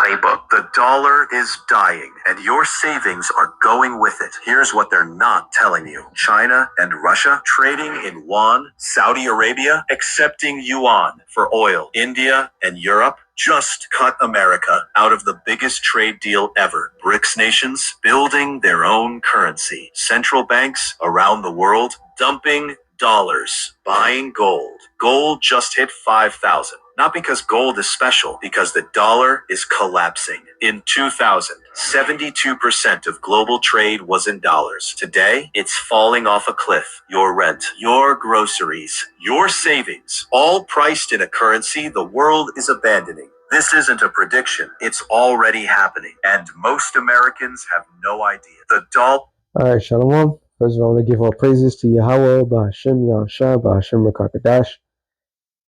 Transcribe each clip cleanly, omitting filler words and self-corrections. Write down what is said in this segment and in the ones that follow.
playbook. The dollar is dying, and your savings are going with it. Here's what they're not telling you. China and Russia trading in yuan, Saudi Arabia accepting yuan for oil, India and Europe just cut America out of the biggest trade deal ever. BRICS nations building their own currency. Central banks around the world dumping dollars, buying gold. Gold just hit 5,000. Not because gold is special, because the dollar is collapsing. In 2000, 72% of global trade was in dollars. Today, it's falling off a cliff. Your rent, your groceries, your savings, all priced in a currency the world is abandoning. This isn't a prediction. It's already happening. And most Americans have no idea. The dollar... All right, Shalom. First of all, I want to give all praises to Yahweh, Ba'Hashem, Yahushua, Ba'Hashem, Rakakadash.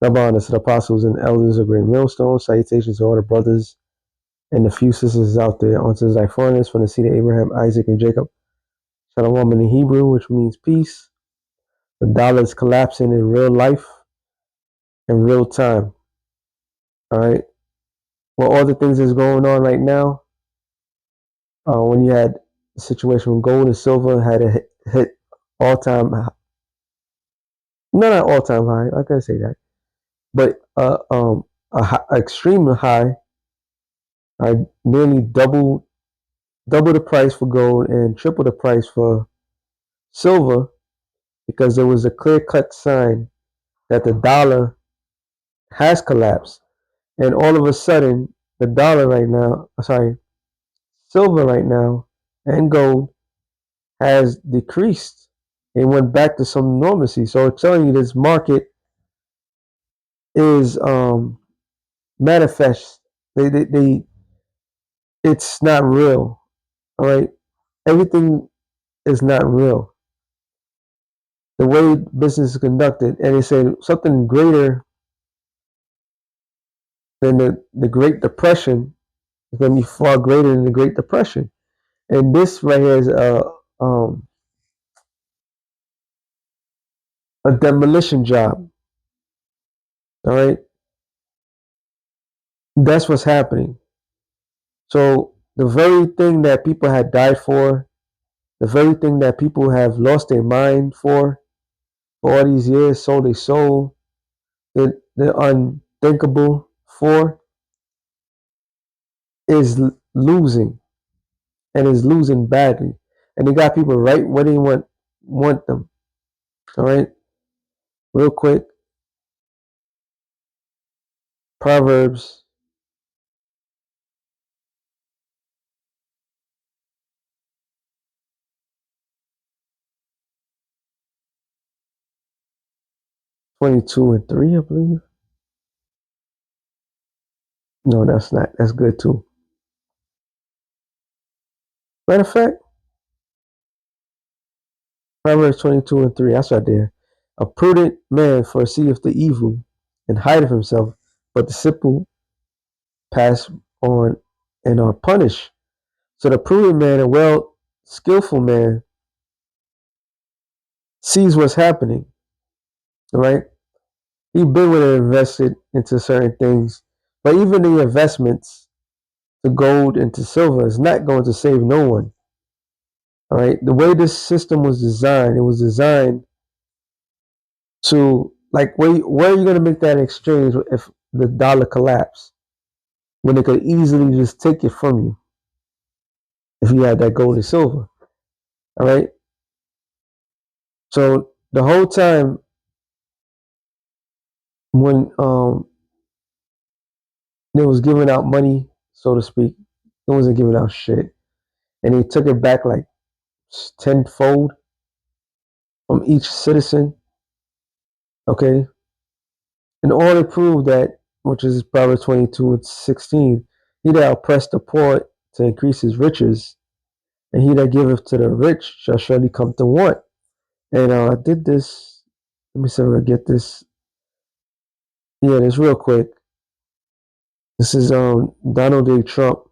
Rabban, to the apostles and elders of Great Millstone. Salutations to all the brothers and the few sisters out there. Unto thy foreigners from the seed of Abraham, Isaac, and Jacob. Shalom in the Hebrew, which means peace. The dollar is collapsing in real life, in real time. All right. Well, all the things that's going on right now, when you had a situation when gold and silver had a hit all-time high. Not all-time high, I can't say that. But extremely high, nearly double the price for gold and triple the price for silver, because there was a clear-cut sign that the dollar has collapsed. And all of a sudden, the dollar right now, silver right now, and gold has decreased. It went back to some normalcy. So it's telling you this market is manifest. It's not real. All right, everything is not real. The way business is conducted, and they say something greater than the Great Depression is going to be far greater than the Great Depression. And this right here is a demolition job. All right, that's what's happening. So the very thing that people had died for, the very thing that people have lost their mind for all these years, sold their soul, the unthinkable for, is losing, and is losing badly. And they got people right where they want them. All right, real quick. Proverbs 22:3, I believe. No, that's not. That's good too. Matter of fact, Proverbs 22:3. That's right there. A prudent man foreseeth the evil and hideth himself, but the simple pass on and are punished. So the prudent man, a well skillful man, sees what's happening. All right. He's been with it, invested into certain things, but even the investments to gold and to silver is not going to save no one. All right. The way this system was designed, it was designed to, like, where are you going to make that exchange if the dollar collapsed, when they could easily just take it from you if you had that gold and silver? All right. So the whole time when they was giving out money, so to speak, it wasn't giving out shit, and they took it back like tenfold from each citizen. Okay, in order to prove that, which is Proverbs 22:16, he that oppressed the poor to increase his riches, and he that giveth to the rich shall surely come to want. And I did this. Let me see if I get this. Yeah, this real quick. This is Donald J. Trump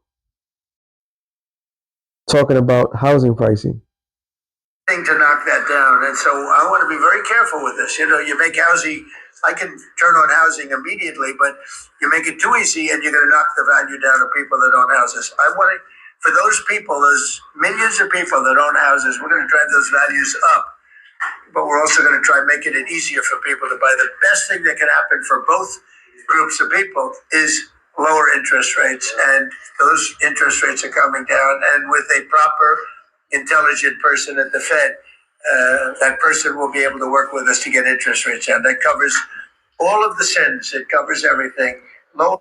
talking about housing pricing. To knock that down. And so I want to be very careful with this. You know, you make housing, I can turn on housing immediately, but you make it too easy and you're going to knock the value down of people that own houses. I want to, for those people, those millions of people that own houses, we're going to drive those values up. But we're also going to try making it easier for people to buy. The best thing that can happen for both groups of people is lower interest rates, and those interest rates are coming down. And with a proper, intelligent person at the Fed, that person will be able to work with us to get interest rates down. That covers all of the sins. It covers everything.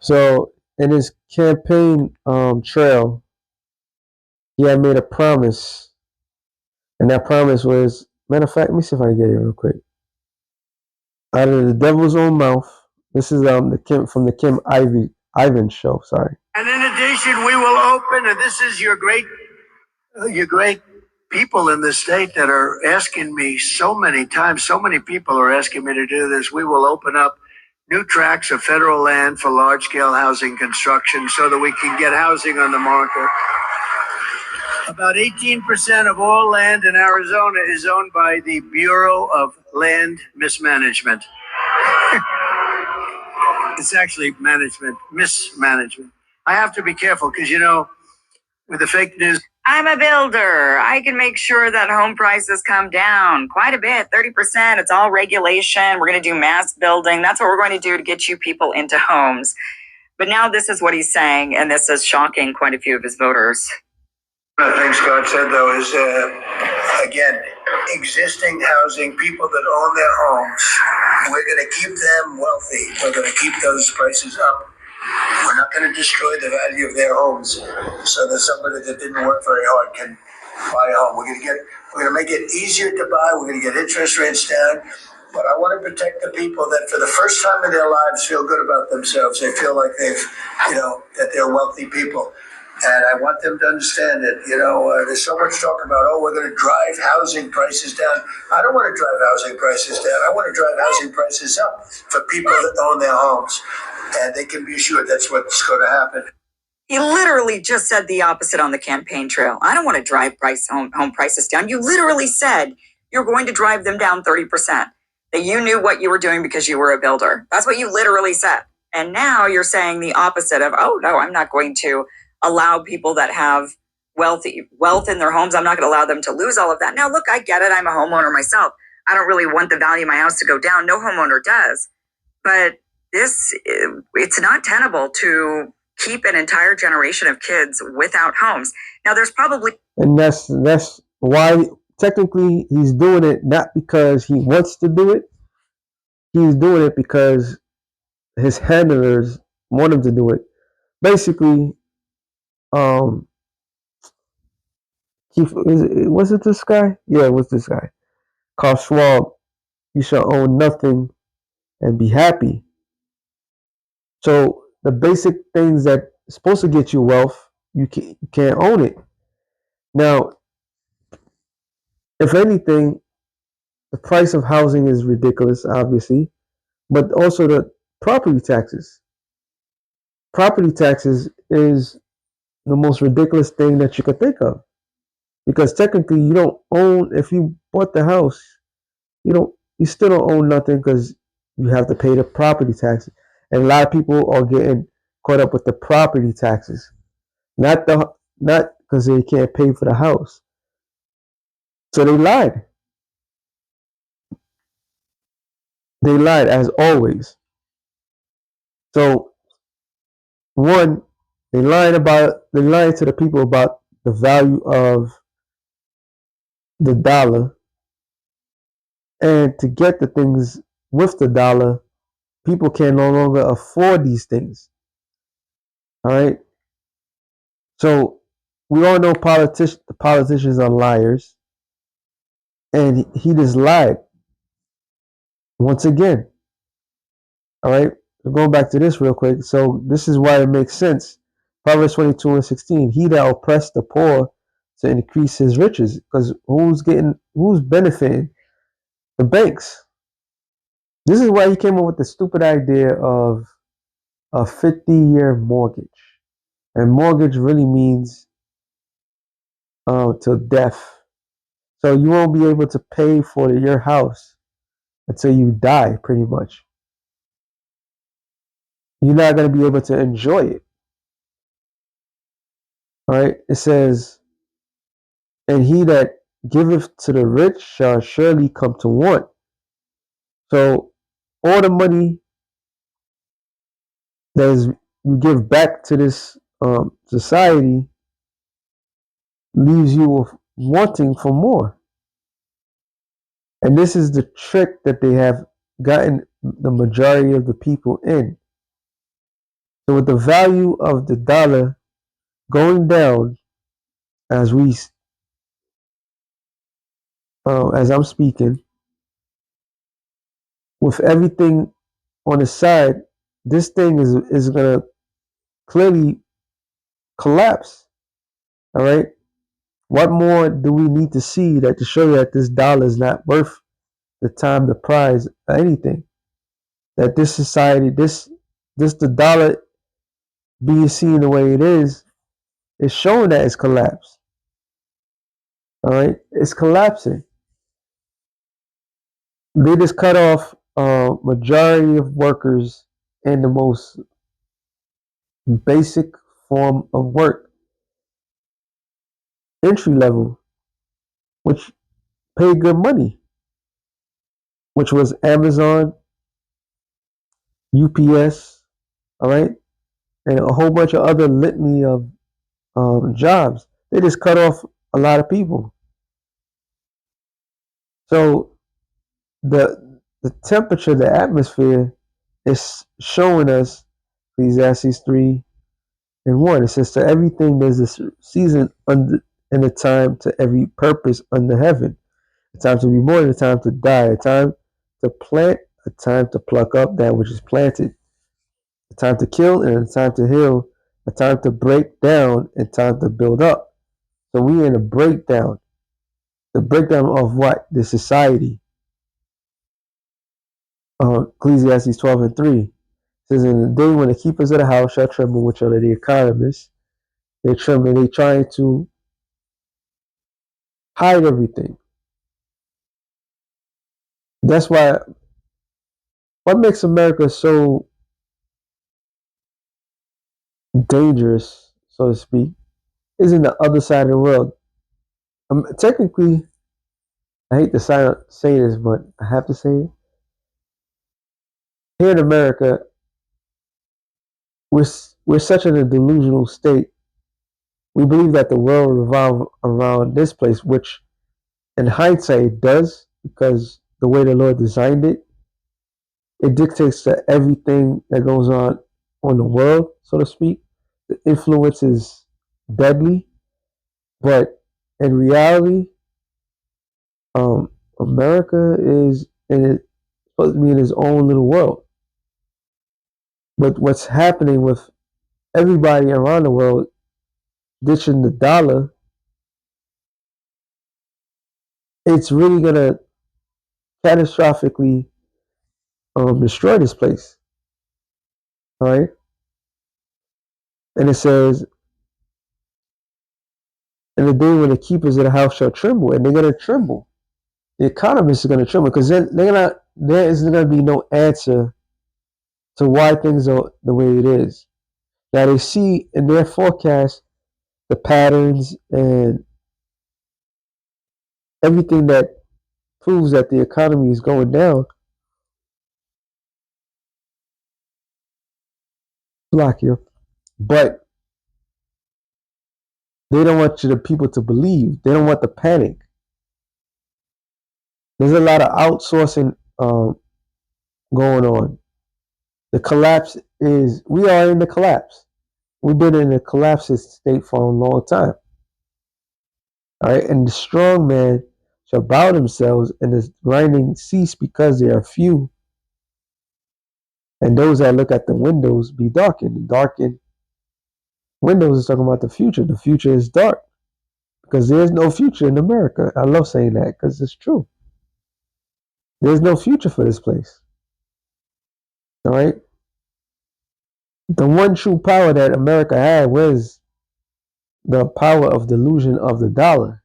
So in his campaign trail, he had made a promise, and that promise was, matter of fact, let me see if I can get it real quick. Out of the devil's own mouth. This is from the Kim Ivan show. Sorry. And in addition, we will open, and this is your great people in the state that are asking me so many times. So many people are asking me to do this. We will open up new tracts of federal land for large-scale housing construction so that we can get housing on the market. About 18% of all land in Arizona is owned by the Bureau of Land Mismanagement. It's actually mismanagement. I have to be careful because, you know, with the fake news. I'm a builder. I can make sure that home prices come down quite a bit, 30%. It's all regulation. We're going to do mass building. That's what we're going to do to get you people into homes. But now this is what he's saying, and this is shocking quite a few of his voters. One of the things God said, though, is, again, existing housing, people that own their homes, we're going to keep them wealthy. We're going to keep those prices up. We're not going to destroy the value of their homes so that somebody that didn't work very hard can buy a home. We're going to make it easier to buy. We're going to get interest rates down. But I want to protect the people that for the first time in their lives feel good about themselves. They feel like that they're wealthy people. And I want them to understand that, there's so much talk about, we're going to drive housing prices down. I don't want to drive housing prices down. I want to drive housing prices up for people that own their homes. And they can be assured that's what's going to happen. He literally just said the opposite on the campaign trail. I don't want to drive home prices down. You literally said you're going to drive them down 30%. That you knew what you were doing because you were a builder. That's what you literally said. And now you're saying the opposite of, no, I'm not going to allow people that have wealth in their homes. I'm not going to allow them to lose all of that. Now, look, I get it. I'm a homeowner myself. I don't really want the value of my house to go down. No homeowner does. But it's not tenable to keep an entire generation of kids without homes. Now, there's probably... And that's why technically he's doing it not because he wants to do it. He's doing it because his handlers want him to do it. Basically, was it this guy? Yeah, it was this guy. Carl Schwab, you shall own nothing and be happy. So the basic things that are supposed to get you wealth, you can't own it. Now, if anything, the price of housing is ridiculous, obviously, but also the property taxes. Property taxes is the most ridiculous thing that you could think of. Because technically you don't own, if you bought the house, you still don't own nothing because you have to pay the property taxes. And a lot of people are getting caught up with the property taxes. Not because they can't pay for the house. So they lied. They lied as always. So one, they lied to the people about the value of the dollar. And to get the things with the dollar, people can no longer afford these things. All right. So we all know the politicians are liars. And he just lied once again. All right. Going back to this real quick. So this is why it makes sense. Proverbs 22:16. He that oppressed the poor to increase his riches. Because who's benefiting? The banks. This is why he came up with the stupid idea of a 50-year mortgage. And mortgage really means to death. So you won't be able to pay for your house until you die, pretty much. You're not going to be able to enjoy it. All right. It says, and he that giveth to the rich shall surely come to want. So all the money that is you give back to this society leaves you wanting for more. And this is the trick that they have gotten the majority of the people in. So with the value of the dollar going down as as I'm speaking, with everything on the side, this thing is gonna clearly collapse. All right. What more do we need to see that to show you that this dollar is not worth the time, the prize, or anything? That this society, this the dollar being seen the way it is showing that it's collapsed. All right, it's collapsing. They just cut off majority of workers in the most basic form of work, entry level, which paid good money, which was Amazon, UPS, all right, and a whole bunch of other litany of jobs. They just cut off a lot of people. So the temperature, the atmosphere is showing us Ecclesiastes 3:1. It says, to everything there's a season under and a time to every purpose under heaven. A time to be born, a time to die, a time to plant, a time to pluck up that which is planted, a time to kill and a time to heal, a time to break down and time to build up. So we're in a breakdown. The breakdown of what? The society. Ecclesiastes 12:3 says, in the day when the keepers of the house shall tremble, which are the economists, they tremble, they trying to hide everything. That's why, what makes America so dangerous, so to speak, is in the other side of the world. Technically, I hate to say this, but I have to say it. Here in America, we're, we're such in a delusional state. We believe that the world revolves around this place, which in hindsight it does, because the way the Lord designed it, it dictates to everything that goes on the world, so to speak. The influence is deadly, but in reality, America is supposed to be in its own little world. But what's happening with everybody around the world ditching the dollar, it's really gonna catastrophically destroy this place. All right, and it says, "In the day when the keepers of the house shall tremble," and they're gonna tremble. The economists are gonna tremble because then there isn't gonna be no answer to why things are the way it is. Now they see in their forecast the patterns and everything that proves that the economy is going down. Block you, but they don't want the people to believe. They don't want the panic. There's a lot of outsourcing going on. The collapse is, we are in the collapse. We've been in a collapse state for a long time. All right, and the strong man shall bow themselves, and the grinding cease because they are few. And those that look at the windows be darkened. The darkened windows is talking about the future. The future is dark because there's no future in America. I love saying that because it's true. There's no future for this place. All right. The one true power that America had was the power of delusion of the dollar.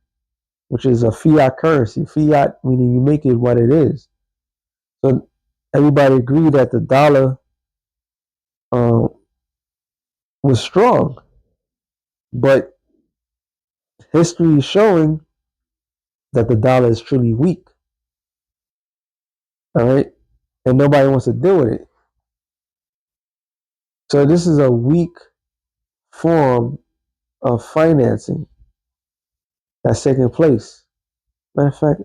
which is a fiat currency. Fiat meaning you make it what it is. So everybody agreed that the dollar uh, was strong, but history is showing that the dollar is truly weak. All right, and nobody wants to deal with it. So this is a weak form of financing that's taking place. Matter of fact,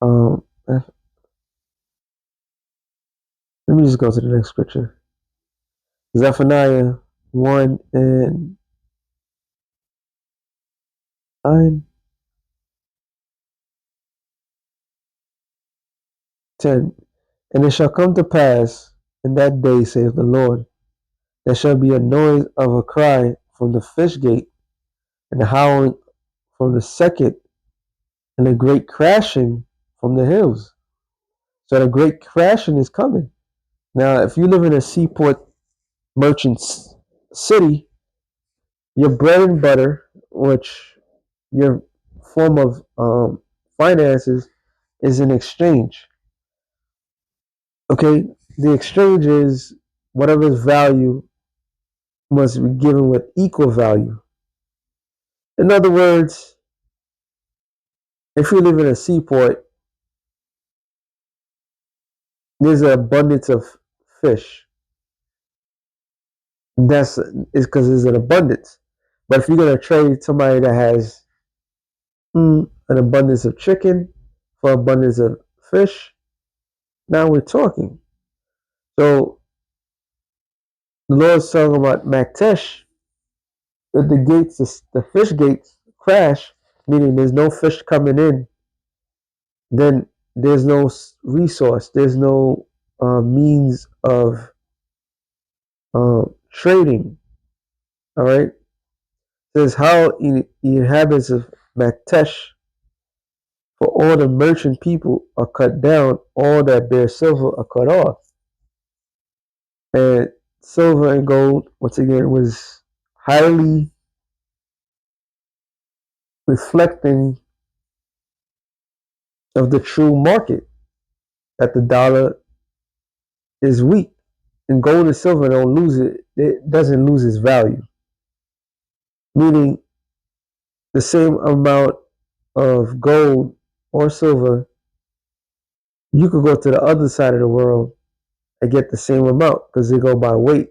um, let me just go to the next scripture. Zephaniah 1 and 9, 10. And it shall come to pass in that day, saith the Lord, there shall be a noise of a cry from the fish gate, and a howling from the second, and a great crashing from the hills. So the great crashing is coming. Now, if you live in a seaport merchant city, your bread and butter, which your form of finances, is an exchange. Okay, the exchange is whatever's value must be given with equal value. In other words, if you live in a seaport, there's an abundance of fish. That's is because there's an abundance. But if you're gonna trade somebody that has an abundance of chicken for abundance of fish, now we're talking. So the Lord's talking about Maktesh, that the gates, the fish gates crash, meaning there's no fish coming in, then there's no resource, there's no means of trading. All right. It says how inhabitants of Maktesh, for all the merchant people are cut down, all that bear silver are cut off. And silver and gold, once again, was highly reflecting of the true market, that the dollar is weak. And gold and silver don't lose it doesn't lose its value. Meaning the same amount of gold or silver, you could go to the other side of the world and get the same amount because they go by weight.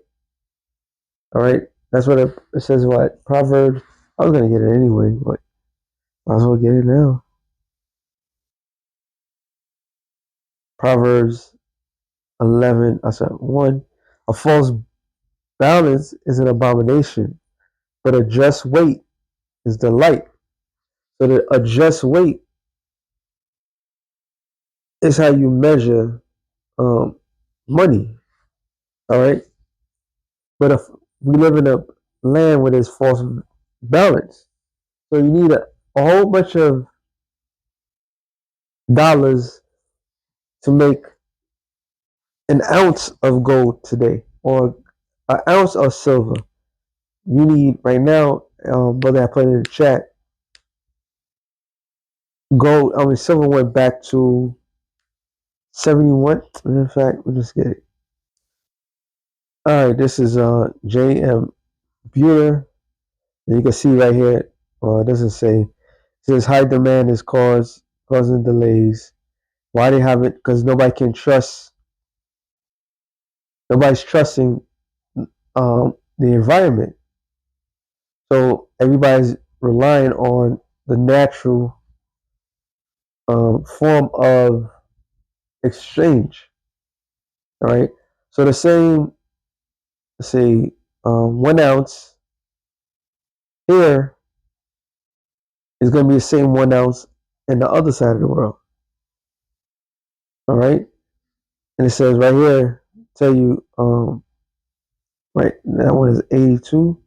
All right, that's what it says. What Proverbs? I was gonna get it anyway, but might as well get it now. Proverbs 11. I said 1. A false balance is an abomination, but a just weight is delight. So a just weight is how you measure money. All right, but if we live in a land where there's false balance, so you need a whole bunch of dollars to make an ounce of gold today, or an ounce of silver. You need right now, brother, I put it in the chat. Silver went back to 71. In fact, we'll just get it. All right, this is J.M. Bueller. And you can see right here, it doesn't say. It says high demand is causing delays. Why they haven't? Because nobody's trusting the environment. So everybody's relying on the natural form of exchange. All right. So the same, say, 1 ounce here is going to be the same 1 ounce in the other side of the world. All right. And it says right here, tell you, right, that one is 82.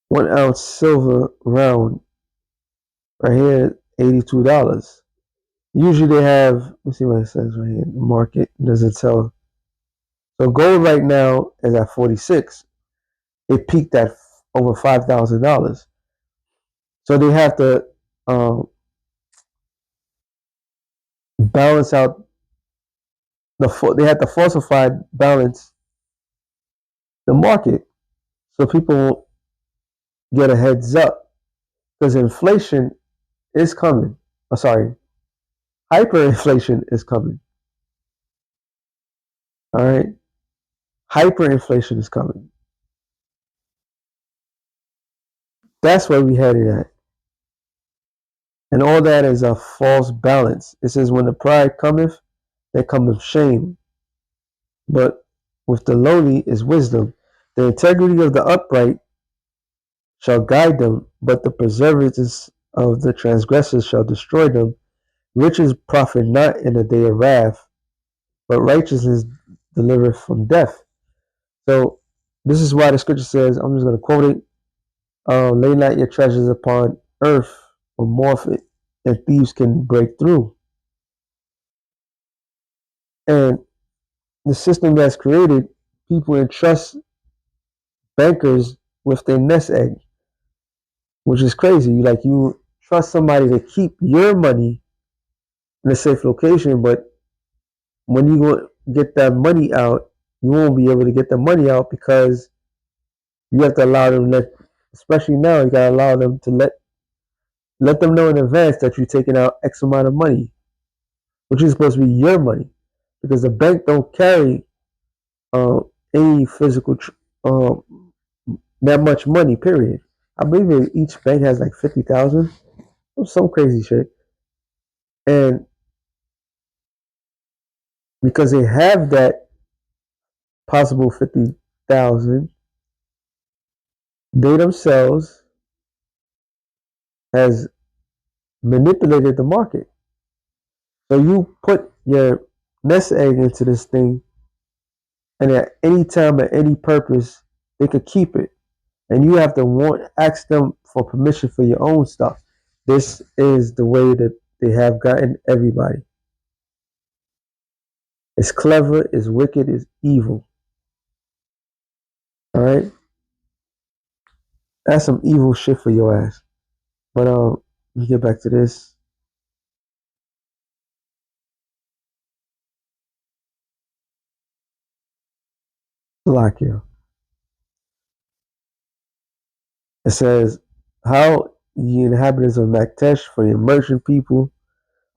1 ounce silver round right here, $82. Usually they have, let's see what it says right here. The market doesn't tell. So gold right now is at 46. It peaked at over $5,000. So they have to balance out they have to falsify balance the market so people get a heads up because inflation is coming. Oh, sorry, hyperinflation is coming. All right, hyperinflation is coming. That's where we headed at, and all that is a false balance. It says, "When the pride cometh, there cometh shame, but with the lowly is wisdom. The integrity of the upright shall guide them, but the perseverance of the transgressors shall destroy them. Riches profit not in the day of wrath, but righteousness delivereth from death." So this is why the scripture says, I'm just going to quote it, lay not your treasures upon earth or morph it, and thieves can break through. And the system that's created, people entrust bankers with their nest egg, which is crazy. You trust somebody to keep your money in a safe location, but when you go get that money out, you won't be able to get the money out because you have to allow them especially now, you gotta allow them to let them know in advance that you're taking out X amount of money, which is supposed to be your money, because the bank don't carry any physical uh, that much money. Period. I believe each bank has like 50,000 or some crazy shit, and because they have that possible 50,000, they themselves has manipulated the market. So you put your nest egg into this thing, and at any time, at any purpose, they could keep it. And you have to ask them for permission for your own stuff. This is the way that they have gotten everybody. It's clever, it's wicked, it's evil. All right? That's some evil shit for your ass. But let me get back to this. Slovakia. It says, "How ye inhabitants of Maktesh, for your merchant people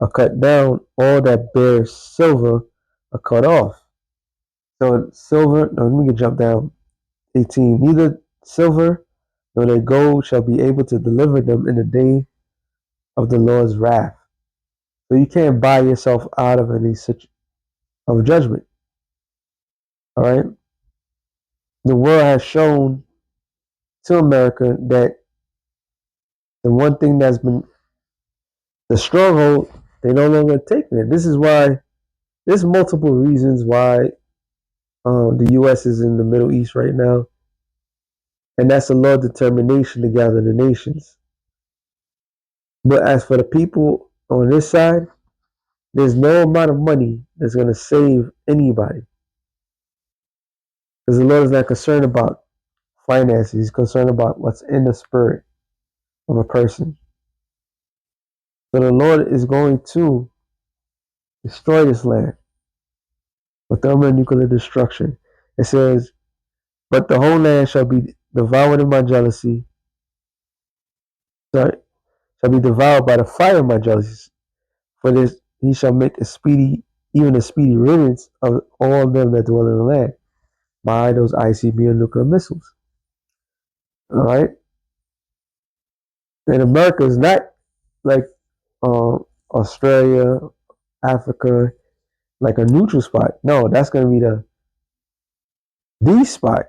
are cut down, all that bear silver are cut off." So silver, no, let me jump down 18. "Neither silver nor their gold shall be able to deliver them in the day of the Lord's wrath." So you can't buy yourself out of any such of judgment. All right. The world has shown to America that the one thing that's been the stronghold, they no longer taking it. This is why there's multiple reasons why the U.S. is in the Middle East right now, and that's a Lord's determination to gather the nations. But as for the people on this side, there's no amount of money that's going to save anybody, because the Lord is not concerned about finances. He's concerned about what's in the spirit of a person. So the Lord is going to destroy this land with thermonuclear destruction. It says, "But the whole land shall be devoured in my jealousy, sorry, shall be devoured by the fire of my jealousy. For this he shall make even a speedy riddance of all them that dwell in the land by those ICBM nuclear missiles." All right? And America is not like Australia, Africa, like a neutral spot. No, that's going to be the spot.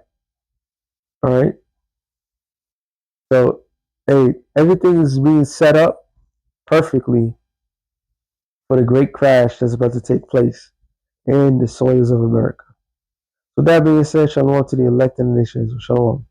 All right? So, hey, everything is being set up perfectly for the great crash that's about to take place in the soils of America. So that being said, shalom to the elected nations. Shalom.